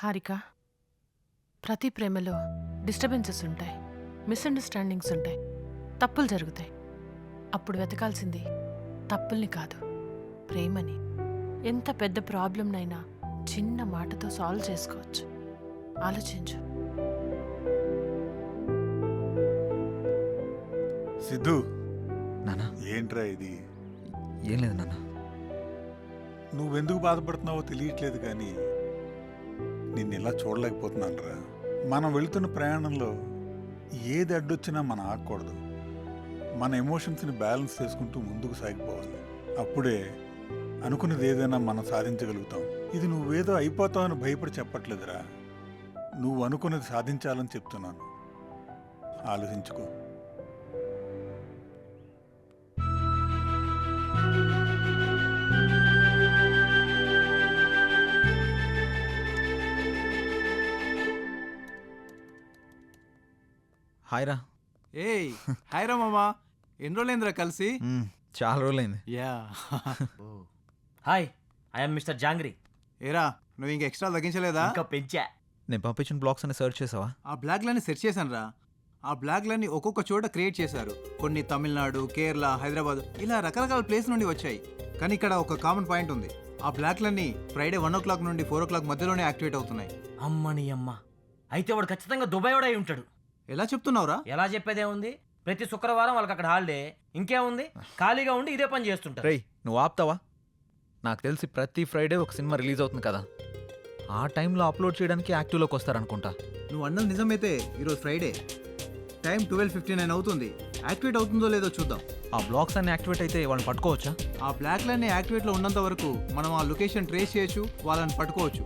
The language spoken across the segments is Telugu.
హారిక, ప్రతి ప్రేమలో డిస్టర్బెన్సెస్ ఉంటాయి, మిస్అండర్స్టాండింగ్స్ ఉంటాయి, తప్పులు జరుగుతాయి. అప్పుడు వెతకాల్సింది తప్పుల్ని కాదు, ప్రేమని. ఎంత పెద్ద ప్రాబ్లంనైనా చిన్న మాటతో సాల్వ్ చేసుకోవచ్చు. ఆలోచించు. సిద్ధు, నానా ఏంట్రా ఇది? ఏం లేదు నాన్న. నువ్వెందుకు బాధపడుతున్నావో తెలియట్లేదు, కానీ నిన్ను ఇలా చూడలేకపోతున్నాను రా. మనం వెళుతున్న ప్రయాణంలో ఏది అడ్డొచ్చినా మనం ఆగకూడదు. మన ఎమోషన్స్ని బ్యాలెన్స్ చేసుకుంటూ ముందుకు సాగిపోవాలి. అప్పుడే అనుకున్నది ఏదైనా మనం సాధించగలుగుతాం. ఇది నువ్వేదో అయిపోతావని భయపడి చెప్పట్లేదురా, నువ్వు అనుకున్నది సాధించాలని చెప్తున్నాను. ఆలోచించుకో. హాయ్ రా. ఏయ్ హాయ్ రా మామా, ఎన్ని రోజులైందిరా కలిసి? చాలా రోజులైంది. Yeah. Hi, I'm mister jangri. ఏరా, నువ్వు ఇంక ఎక్స్ట్రా తగ్గించలేదా? ఇంకా పెంచా. నేను పంపించిన బ్లాగ్స్ అని సెర్చ్ చేసావా? ఆ బ్లాగ్లన్నీ సెర్చ్ చేశాను రా. ఆ బ్లాగ్లన్నీ ఒక్కొక్క చోట క్రియేట్ చేశారు. కొన్ని తమిళనాడు, కేరళ, హైదరాబాద్, ఇలా రకరకాల ప్లేస్ నుండి వచ్చాయి. కానీ ఇక్కడ ఒక కామన్ పాయింట్ ఉంది. ఆ బ్లాగ్లన్నీ ఫ్రైడే 1 o'clock నుండి 4 o'clock మధ్యలోనే యాక్టివేట్ అవుతున్నాయి. అమ్మని అమ్మ, అయితే వాడు ఖచ్చితంగా దుబాయ్ వాడై ఉంటాడు. ఎలా చెప్తున్నావురా? ఎలా చెప్పేదే ఉంది, ప్రతి శుక్రవారం వాళ్ళకి అక్కడ హాలిడే. ఇంకేముంది, ఖాళీగా ఉండి ఇదే పని చేస్తుంటారు. రేయ్, నువ్వు ఆపుతావా? నాకు తెలిసి ప్రతి ఫ్రైడే ఒక సినిమా రిలీజ్ అవుతుంది కదా, ఆ టైంలో అప్లోడ్ చేయడానికి యాక్టివ్లోకి వస్తారనుకుంటా. నువ్వు అన్నది నిజమైతే ఈరోజు ఫ్రైడే టైం 12:59 అవుతుంది. యాక్టివేట్ అవుతుందో లేదో చూద్దాం. ఆ బ్లాగ్స్ అన్ని యాక్టివేట్ అయితే వాళ్ళని పట్టుకోవచ్చా? ఆ బ్లాక్లన్నీ యాక్టివేట్లో ఉన్నంత వరకు మనం ఆ లొకేషన్ ట్రేస్ చేయొచ్చు, వాళ్ళని పట్టుకోవచ్చు.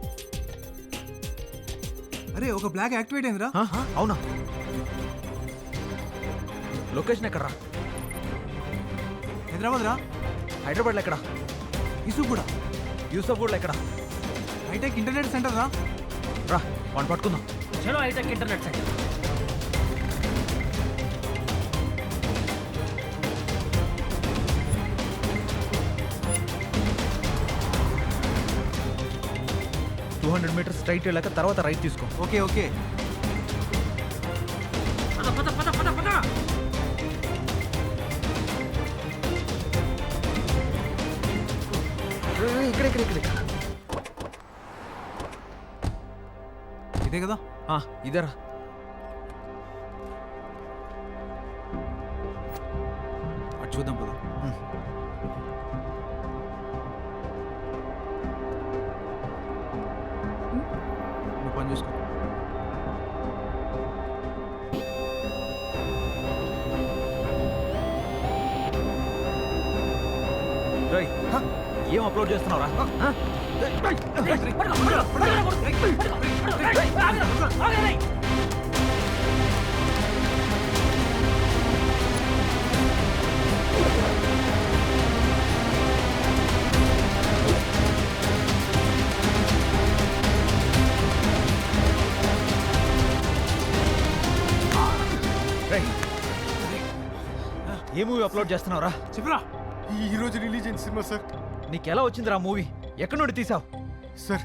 అరే, ఒక బ్లాక్ యాక్టివేట్ అయిందిరా. అవునా? లొకేషన్ ఎక్కడ రా? హైదరాబాద్ రా. హైదరాబాద్లో ఎక్కడ? ఇసుగూడ. యూసఫ్గూడలో ఎక్కడ? హైటెక్ ఇంటర్నెట్ సెంటర్ రా. రా, వాడిని పట్టుకుందాం. చలో hitech internet centre. meters straight వెళ్ళాక తర్వాత రైట్ తీసుకో. Okay okay. పద పద పద పద పద. ఇక్కడ ఇక్కడ ఇక్కడ. ఇదే కదా? ఇదేరా. అటు చూద్దాం పద. నువ్వు పని చూసుకో. రేయ్, ఏం అప్లోడ్ చేస్తున్నావురా? ఏ మూవీ అప్లోడ్ చేస్తున్నావురా? చెప్పరా. ఈ రోజు రిలీజ్ అయిన సినిమా సార్. నీకెలా వచ్చిందిరా మూవీ? ఎక్కడి నుండి తీసావు? సార్,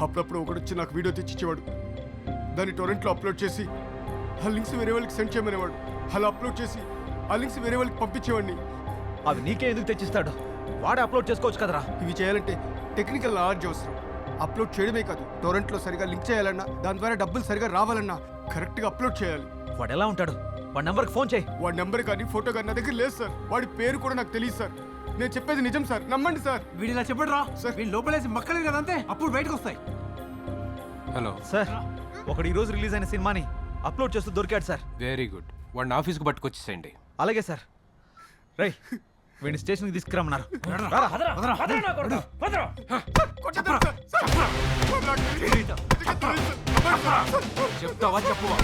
అప్పుడప్పుడు ఒకడు వచ్చి నాకు వీడియో తెచ్చిచ్చేవాడు. దాన్ని టొరెంట్లో అప్లోడ్ చేసి ఆ లింక్స్ వేరే వాళ్ళకి సెండ్ చేయమనేవాడు. అలా అప్లోడ్ చేసి ఆ లింక్స్ వేరే వాళ్ళకి పంపించేవాడిని. అవి నీకే ఎందుకు తెచ్చిస్తాడు? వాడే అప్లోడ్ చేసుకోవచ్చు కదరా. ఇవి చేయాలంటే టెక్నికల్ నాలెడ్జ్ అవసరం. అప్లోడ్ చేయడమే కాదు, టొరెంట్లో సరిగా లింక్ చేయాలన్నా, దాని ద్వారా డబ్బులు సరిగా రావాలన్నా కరెక్ట్గా అప్లోడ్ చేయాలి. వాడు ఎలా ఉంటాడు? వాడి నెంబర్కి ఫోన్ చేయి. వాడి నెంబర్ కానీ ఫోటో కానీ నా దగ్గర లేదు సార్. వాడి పేరు కూడా నాకు తెలియదు సార్. నేను చెప్పేది నిజం సార్, నమ్మండి సార్. వీడు ఇలా చెప్పడు రా. సార్, వీళ్ళు లోపలేసి మక్కలేదు కదా, అంతే. అప్పుడు బయటకు వస్తాయి. హలో సార్, ఒకడు ఈరోజు రిలీజ్ అయిన సినిమాని అప్లోడ్ చేస్తూ దొరికాడు సార్. Very good. వాడిని ఆఫీస్కి పట్టుకొచ్చేసేయండి. అలాగే సార్. రేయ్, వీడిని స్టేషన్కి తీసుకురమ్మన్నారు. పదరా, పదరా నా కొడుకు, పదరా. కొట్టేద్దాం సార్. సార్, నాకు తెలియదు. చెప్తావా చెప్పువా?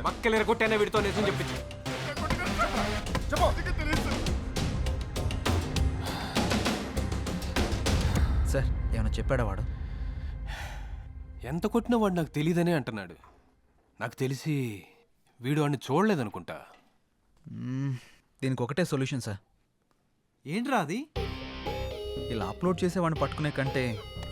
మక్కలు ఎరగొట్టేనే వీడితో నిజం చెప్పించు. సార్, ఏమైనా చెప్పాడా వాడు? ఎంత కొట్టినా వాడు నాకు తెలియదనే అంటున్నాడు. నాకు తెలిసి వీడు వాడిని చూడలేదనుకుంటా. దీనికి ఒకటే సొల్యూషన్ సార్. ఏంట్రా అది? ఇలా అప్లోడ్ చేసే వాడిని పట్టుకునే కంటే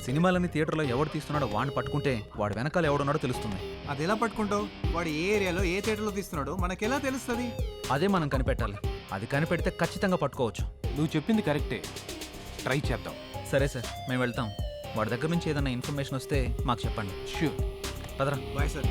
సినిమాలని థియేటర్లో ఎవడు తీస్తున్నాడో వాడిని పట్టుకుంటే వాడు వెనకాల ఎవడున్నాడో తెలుస్తుంది. అది ఎలా పట్టుకుంటావు? వాడు ఏ ఏరియాలో ఏ థియేటర్లో తీస్తున్నాడో మనకెలా తెలుస్తుంది? అదే మనం కనిపెట్టాలి. అది కనిపెడితే ఖచ్చితంగా పట్టుకోవచ్చు. నువ్వు చెప్పింది కరెక్టే, ట్రై చేద్దాం. సరే సార్, మేము వెళ్తాం. వాడి దగ్గర నుంచి ఏదైనా ఇన్ఫర్మేషన్ వస్తే మాకు చెప్పండి. ష్యూర్. పదరా. Bye sir.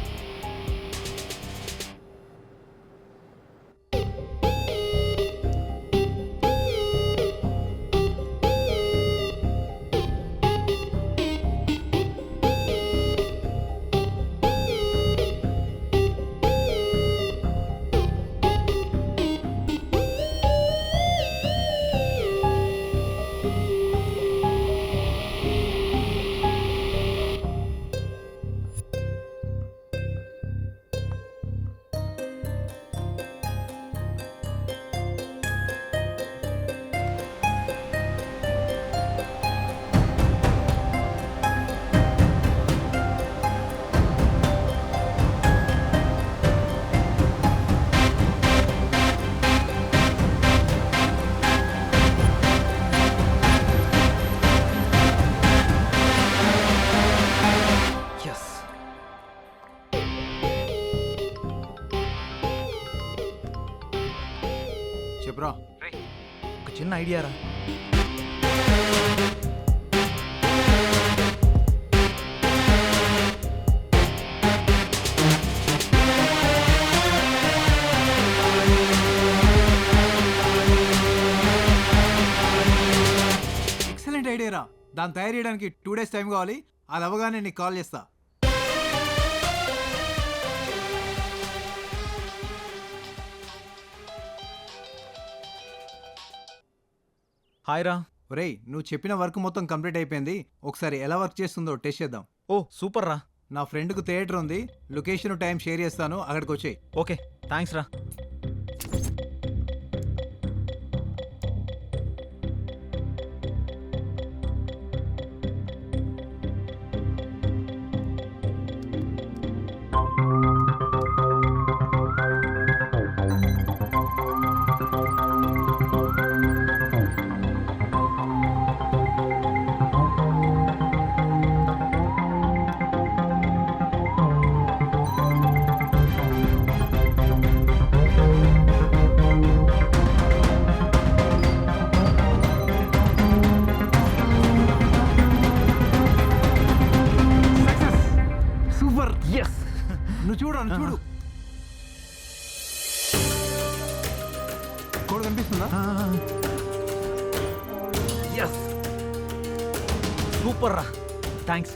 చెప్పురా. ఒక చిన్న ఐడియా రా. ఎక్సలెంట్ ఐడియా రా. దాన్ని తయారు చేయడానికి 2 days టైం కావాలి. అది అవ్వగానే నీకు కాల్ చేస్తా. హాయ్ రా. ఒరేయ్, నువ్వు చెప్పిన వర్క్ మొత్తం కంప్లీట్ అయిపోయింది. ఒకసారి ఎలా వర్క్ చేస్తుందో టెస్ట్ చేద్దాం. ఓ సూపర్ రా. నా ఫ్రెండ్కు థియేటర్ ఉంది. లొకేషన్ టైం షేర్ చేస్తాను, అక్కడికి వచ్చేయి. ఓకే, థ్యాంక్స్ రా. సూపర్. ఎస్. నువ్వు చూడు, చూడు. కోడ్ కనిపిస్తుందా? ఎస్, సూపర్ రా. థ్యాంక్స్.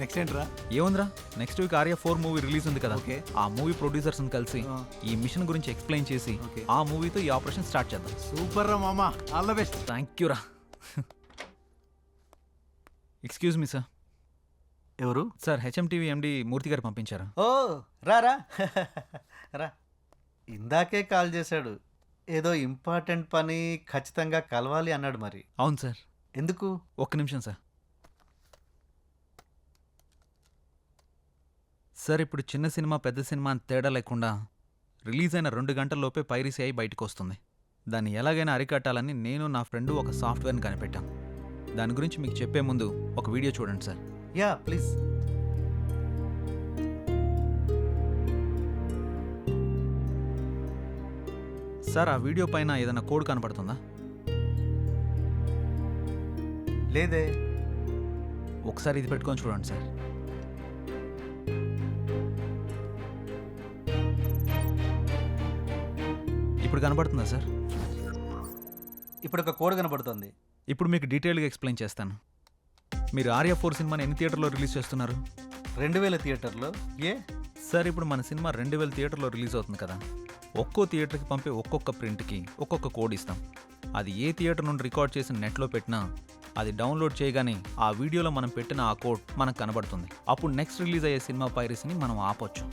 నెక్స్ట్ ఏంట్రా? ఏముందిరా, next week Arya 4 movie release ఉంది కదా. ఓకే. ఆ మూవీ ప్రొడ్యూసర్స్ కలిసి ఈ మిషన్ గురించి ఎక్స్ప్లెయిన్ చేసి ఓకే. ఆ మూవీతో ఈ ఆపరేషన్ స్టార్ట్ చేద్దాం. సూపర్ రా మామా, all the best. Thank you రా. Excuse me sir. ఎవరు? సార్, హెచ్ఎంటీవీ ఎండి మూర్తి గారు పంపించారు. ఓ రారా రా. ఇందాకే కాల్ చేశాడు. ఏదో ఇంపార్టెంట్ పని, ఖచ్చితంగా కలవాలి అన్నాడు. మరి అవును సార్. ఎందుకు? ఒక్క నిమిషం సార్. సార్, ఇప్పుడు చిన్న సినిమా పెద్ద సినిమా అని తేడా లేకుండా రిలీజ్ అయిన 2 గంటల్లోపే పైరసీ అయి బయటకు వస్తుంది. దాన్ని ఎలాగైనా అరికట్టాలని నేను నా ఫ్రెండు ఒక సాఫ్ట్వేర్ని కనిపెట్టాం. దాని గురించి మీకు చెప్పే ముందు ఒక వీడియో చూడండి సార్. Yeah please. సార్, ఆ వీడియో పైన ఏదైనా కోడ్ కనపడుతుందా? లేదే. ఒకసారి ఇది పెట్టుకొని చూడండి సార్. ఇప్పుడు కనపడుతుందా సార్? ఇప్పుడు ఒక కోడ్ కనబడుతుంది. ఇప్పుడు మీకు డీటెయిల్గా ఎక్స్ప్లెయిన్ చేస్తాను. మీరు ఆర్య 4 సినిమాని ఎన్ని థియేటర్లో రిలీజ్ చేస్తున్నారు? 2000 థియేటర్లో. ఏ సార్, ఇప్పుడు మన సినిమా 2000 థియేటర్లో రిలీజ్ అవుతుంది కదా. ఒక్కో థియేటర్కి పంపే ఒక్కొక్క ప్రింట్కి ఒక్కొక్క కోడ్ ఇస్తాం. అది ఏ థియేటర్ నుండి రికార్డ్ చేసి నెట్లో పెట్టినా అది డౌన్లోడ్ చేయగానే ఆ వీడియోలో మనం పెట్టిన ఆ కోడ్ మనకు కనబడుతుంది. అప్పుడు నెక్స్ట్ రిలీజ్ అయ్యే సినిమా పైరసీని మనం ఆపొచ్చు.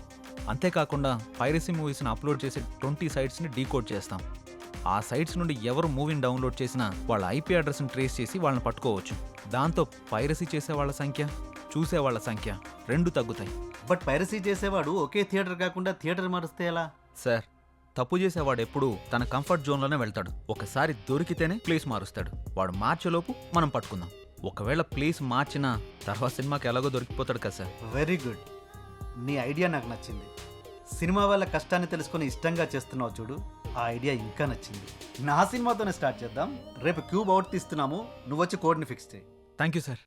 అంతేకాకుండా పైరసీ మూవీస్ని అప్లోడ్ చేసే 20 సైట్స్ని డీకోడ్ చేస్తాం. ఆ సైట్స్ నుండి ఎవరు మూవీని డౌన్లోడ్ చేసినా వాళ్ళ ఐపీ అడ్రస్ని ట్రేస్ చేసి వాళ్ళని పట్టుకోవచ్చు. దాంతో పైరసీ చేసే వాళ్ళ సంఖ్య, చూసేవాళ్ల సంఖ్య 2 తగ్గుతాయి. బట్ పైరసీ చేసేవాడు ఒకే థియేటర్ కాకుండా థియేటర్ మారుస్తే ఎలా? సార్, తప్పు చేసేవాడు ఎప్పుడూ తన కంఫర్ట్ జోన్లోనే వెళ్తాడు. ఒకసారి దొరికితేనే ప్లేస్ మారుస్తాడు. వాడు మార్చేలోపు మనం పట్టుకుందాం. ఒకవేళ ప్లేస్ మార్చినా తర్వాత సినిమాకి ఎలాగో దొరికిపోతాడు కదా సార్. Very good. నీ ఐడియా నాకు నచ్చింది. సినిమా వాళ్ళ కష్టాన్ని తెలుసుకొని ఇష్టంగా చేస్తున్నావు చూడు, ఆ ఐడియా ఇంకా నచ్చింది. నా సినిమాతోనే స్టార్ట్ చేద్దాం. రేపు క్యూబ్ అవుట్ తీస్తున్నాము, నువ్వు వచ్చి కోడ్ని ఫిక్స్ చేయి. Thank you sir.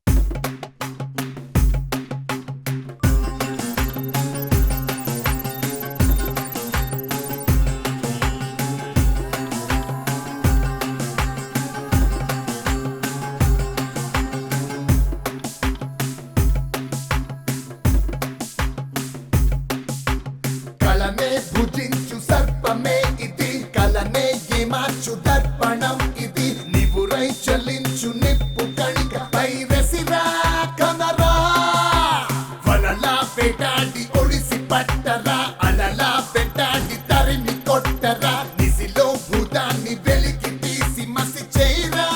కలనే భుజించు సర్పమే ఇది, కలనే మార్చు దర్పణం ఇది, నివురై చలించు నిప్పు కణిక పైరసిరా కనరా, వలలా వేటాడి ఒడిసి పట్టరా, అలలా వెంటాడి తరిమి కొట్టరా, నిసిలో భూతాన్ని వెలికి తీసి మసి చేయరా,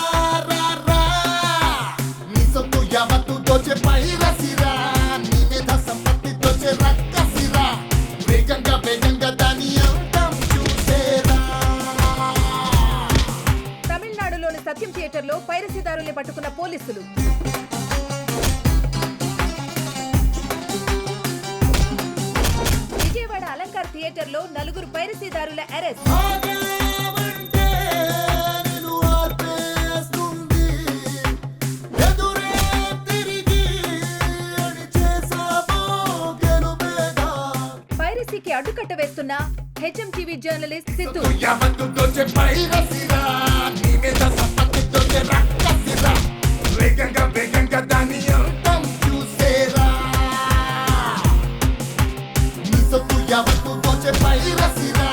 నీ సొత్తు యావత్తు దోచె పైరసిరా, నీ మీద సంపత్తి దోచె రక్కసిరా, వేగంగా వేగంగా దాని అంతం చూసేరా. తమిళనాడులోని సత్యం థియేటర్లో పైరసీదారుల్ని పట్టుకున్న పోలీసులు. విజయవాడ అలంకార్ థియేటర్లో 4 పైరసీదారుల అరెస్ట్. ఆగేవంటే నిన్ను ఆపేస్తుంది, ఎదురే తిరిగి అణిచేసావో గెలుపేగా. పైరసీకి అడ్డుకట్ట వేస్తున్న హెచ్ఎంటీవీ జర్నలిస్ట్ సిద్ధు. యావత్తు దోచె పైరసిరా, నీ మీద సంపత్తి దోచె రక్కసిరా, వేగంగా వేగంగా దాని అంతం చూసేరా, నీ సొత్తు యావత్తు దోచె పైరసిరా,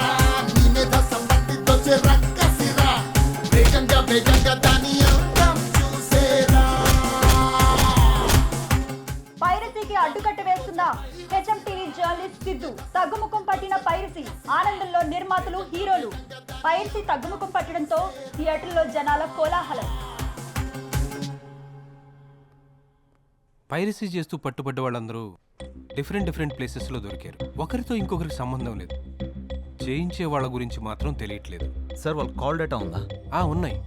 నీ మీద సంపత్తి దోచె రక్కసిరా, వేగంగా వేగంగా దాని అంతం చూసేరా. పైరసీకి అడ్డుకట్ట వేస్తున్న హెచ్ఎంటీవీ జర్నలిస్ట్ సిద్ధు. తగ్గుముఖం పట్టిన పైరసీ, ఆనందంలో నిర్మాతలు, హీరోలు. పైరసీ తగ్గుముఖం పట్టడంతో థియేటర్లో జనాల కోలాహలం. పైరసీ చేస్తూ పట్టుబడ్డ వాళ్ళందరూ డిఫరెంట్ ప్లేసెస్లో దొరికారు. ఒకరితో ఇంకొకరికి సంబంధం లేదు. చేయించే వాళ్ళ గురించి మాత్రం తెలియట్లేదు. సార్ వాళ్ళ కాల్ డేటా ఉందా? ఉన్నాయి.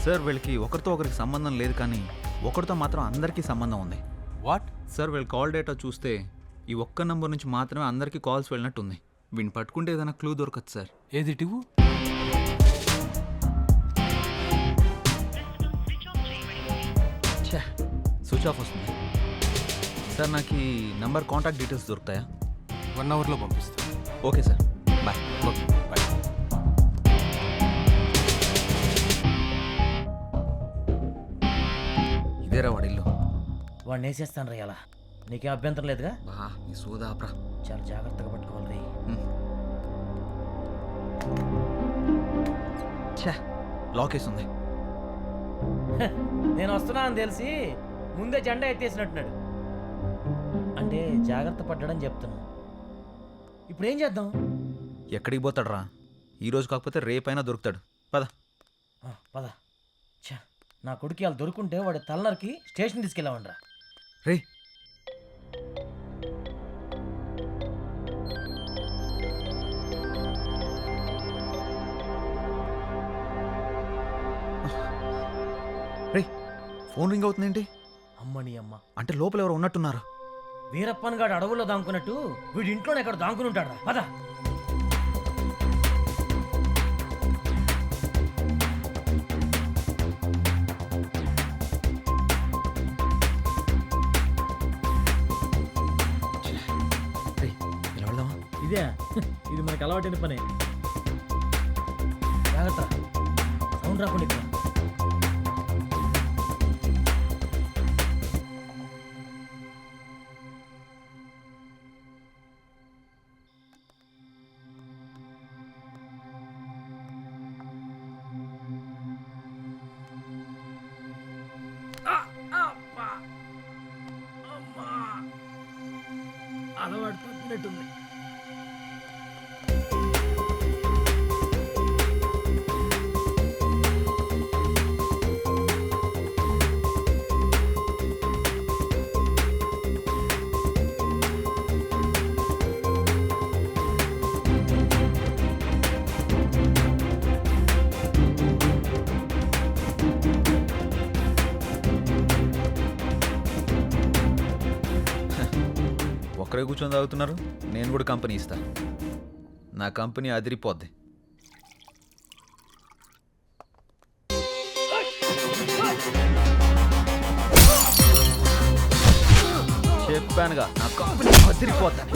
సార్ వీళ్ళకి ఒకరితో ఒకరికి సంబంధం లేదు, కానీ ఒకరితో మాత్రం అందరికీ సంబంధం ఉంది. వాట్? సార్ వీళ్ళ కాల్ డేటా చూస్తే ఈ ఒక్క నంబర్ నుంచి మాత్రమే అందరికీ కాల్స్ వెళ్ళినట్టుంది. వీడిని పట్టుకుంటే ఏదైనా క్లూ దొరకదు సార్. ఏది టివు? స్విచ్ ఆఫ్ వస్తుంది. సార్ నాకు ఈ నంబర్ కాంటాక్ట్ డీటెయిల్స్ దొరుకుతాయా? 1 అవర్లో పంపిస్తాను. Okay sir, bye. Okay, bye. ఇదేరా వాడిల్లు. వాడిని వేసేస్తాను రా ఇలా. నీకేం అభ్యంతరం లేదుగా? బా నీ సోదాప్రా. చాలా జాగ్రత్తగా పట్టుకోవాలి రే. లాక్ వేస్తుంది. నేను వస్తున్నా అని తెలిసి ముందే జెండా ఎత్తేసినట్టున్నాడు. అంటే జాగ్రత్త పడ్డాడని చెప్తున్నా. ఇప్పుడు ఏం చేద్దాం? ఎక్కడికి పోతాడు రా? ఈరోజు కాకపోతే రేపైనా దొరుకుతాడు. పద. పద. ఛా, నా కొడుకు వాళ్ళు దొరుకుంటే వాడి తలనరికి స్టేషన్ తీసుకెళ్ళామండ్రా. రే రే ఫోన్ రింగ్ అవుతుందేంటి? అమ్మని అమ్మ, అంటే లోపల ఎవరు ఉన్నట్టున్నారు. వీరప్పన్ గాడు అడవుల్లో దాంకున్నట్టు వీడి ఇంట్లోనే ఎక్కడ దాంకుని ఉంటాడు. పద. ఇలా వెళ్దామా? ఇదే ఇది మనకు అలవాటైన పనే. జాగ్రత్త, సౌండ్ రాకుండా ఇక్కడ. వచ్చినట్టుంది. ఒక్కరే కూర్చొని తాగుతున్నారు, నేను కూడా కంపెనీ ఇస్తా. నా కంపెనీ అదిరిపోద్ది. చెప్పానుగా నా కంపెనీ అదిరిపోద్దని.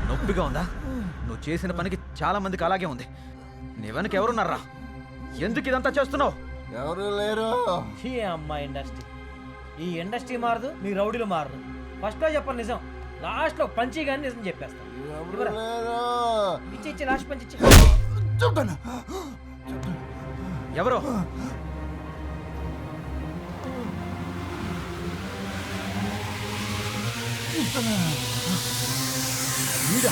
నొప్పిగా ఉందా? నువ్వు చేసిన పనికి చాలా మందికి అలాగే ఉంది. నీ వెనక ఎవరున్నారా? ఎందుకు ఇదంతా చేస్తున్నావు? ఎవరు లేరు. ఈ అమ్మ ఇండస్ట్రీ, ఈ ఇండస్ట్రీ మారదు, మీ రౌడీలు మారదు. ఫస్ట్లో చెప్పను నిజం, లాస్ట్లో పంచి కానీ నిజం చెప్పేస్తాను. ఇచ్చి లాస్ట్ పంచి ఇచ్చి. ఎవరు? వీడా